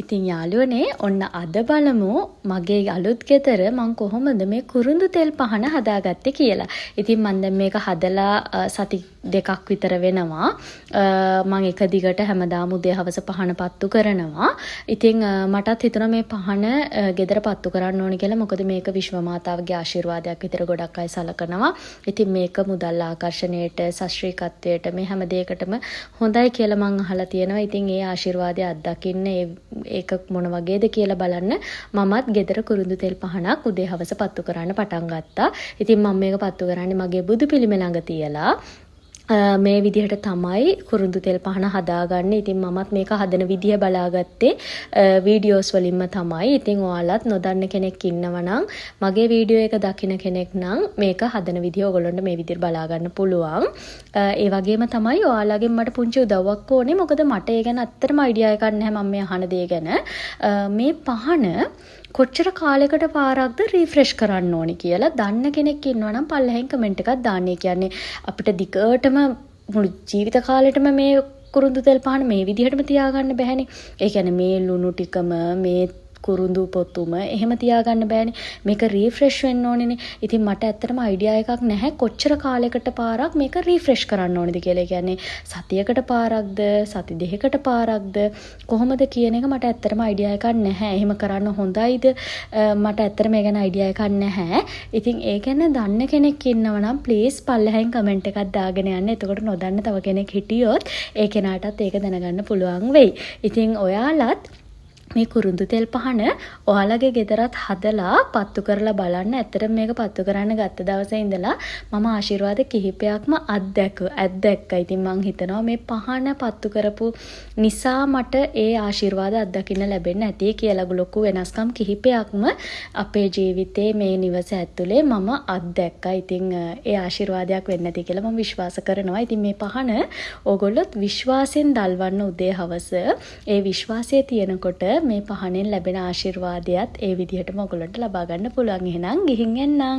ඉතින් යාළුවනේ ඔන්න අද බලමු මගේ අලුත් ගෙදර මං කොහොමද මේ කුරුඳු තෙල් පහන හදාගත්තේ කියලා. ඉතින් මම දැන් මේක හදලා සති දෙකක් විතර වෙනවා. මං එක දිගට හැමදාම උදේ හවස පහන පත්තු කරනවා. ඉතින් මටත් හිතුණා මේ පහන ගෙදර පත්තු කරන්න ඕනි කියලා. මොකද මේක විශ්ව මාතාවගේ ආශිර්වාදයක් විතර ගොඩක් අය සලකනවා. ඉතින් මේක මුදල් ආකර්ෂණයට, ශාස්ත්‍රීයත්වයට මේ හැම දෙයකටම හොඳයි කියලා මං අහලා තියෙනවා. ඉතින් ඒ ආශිර්වාදය අත්දකින්න ඒක මොන වගේද කියලා බලන්න මමත් ගෙදර කුරුඳු තෙල් පහනක් උදේ හවස පත්තු කරන්න පටන් ගත්තා. ඉතින් මම මේක පත්තු කරන්නේ මගේ බුදු පිළිම ළඟ තියලා. මේ විදිහට තමයි කුරුඳු තෙල් පහන හදාගන්නේ. ඉතින් මමත් මේක හදන විදිහ බලාගත්තේ වීඩියෝස් වලින්ම තමයි. ඉතින් ඔයාලත් නොදන්න කෙනෙක් ඉන්නවා නම් මගේ වීඩියෝ එක දකින කෙනෙක් නම් මේක හදන විදිහ ඔයගොල්ලන්ට මේ විදිහට බලා ගන්න පුළුවන්. ඒ වගේම තමයි ඔයාලගෙන් මට පුංචි උදව්වක් ඕනේ. මොකද මට ඒ ගැන අත්‍තරම අයිඩියා එකක් නැහැ මම මේ අහන දේ ගැන. මේ පහන කොච්චර කාලයකට පාරක්ද රීෆ්‍රෙෂ් කරන්න ඕනි කියලා දන්න කෙනෙක් ඉන්නවා නම් පල්ලෙහෙන් කමෙන්ට් එකක් දාන්න. ඒ කියන්නේ අපිට දිගටම මුළු ජීවිත කාලෙටම මේ කුරුඳු තෙල් පහන මේ විදිහටම තියාගන්න බෑනේ. ඒ කියන්නේ මේ ලුණු ටිකම මේ කුරුඳු පොතුම එහෙම තියාගන්න බෑනේ. මේක රීෆ්‍රෙෂ් වෙන්න ඕනේනේ. ඉතින් මට ඇත්තටම අයිඩියා එකක් නැහැ කොච්චර කාලයකට පාරක් මේක රීෆ්‍රෙෂ් කරන්න ඕනේද කියලා. ඒ කියන්නේ සතියකට පාරක්ද සති දෙකකට පාරක්ද කොහොමද කියන එක මට ඇත්තටම අයිඩියා එකක් නැහැ. එහෙම කරන්න හොඳයිද මට ඇත්තටම ඒ ගැන අයිඩියා එකක් නැහැ. ඉතින් ඒ ගැන දන්න කෙනෙක් ඉන්නවා නම් ප්ලීස් පල්ලෙහෙන් කමෙන්ට් එකක් දාගෙන යන්න. එතකොට නොදන්න තව කෙනෙක් හිටියොත් ඒ කෙනාටත් ඒක දැනගන්න පුළුවන් වෙයි. ඉතින් ඔයාලත් මේ කුරුඳු තෙල් පහන ඔයාලගේ ගෙදරත් හදලා පත්තු කරලා බලන්න. ඇත්තටම මේක පත්තු කරන්න ගත්ත දවසේ ඉඳලා මම ආශිර්වාද කිහිපයක්ම අත්දැක්කා. ඉතින් මං හිතනවා මේ පහන පත්තු කරපු නිසා මට ඒ ආශිර්වාද අත්දකින්න ලැබෙන්න ඇති කියලා. ලොකු වෙනස්කම් කිහිපයක්ම අපේ ජීවිතේ මේ නිවස ඇතුලේ මම අත්දැක්කා. ඉතින් ඒ ආශිර්වාදයක් වෙන්න ඇති කියලා මම විශ්වාස කරනවා. ඉතින් මේ පහන ඕගොල්ලොත් විශ්වාසයෙන් දල්වන්න උදේ හවස. ඒ විශ්වාසය තියෙනකොට මේ පහනෙන් ලැබෙන ආශිර්වාදයත් ඒ විදිහටම ඔයගොල්ලන්ට ලබා ගන්න පුළුවන්. එහෙනම් ගිහින් එන්නම්.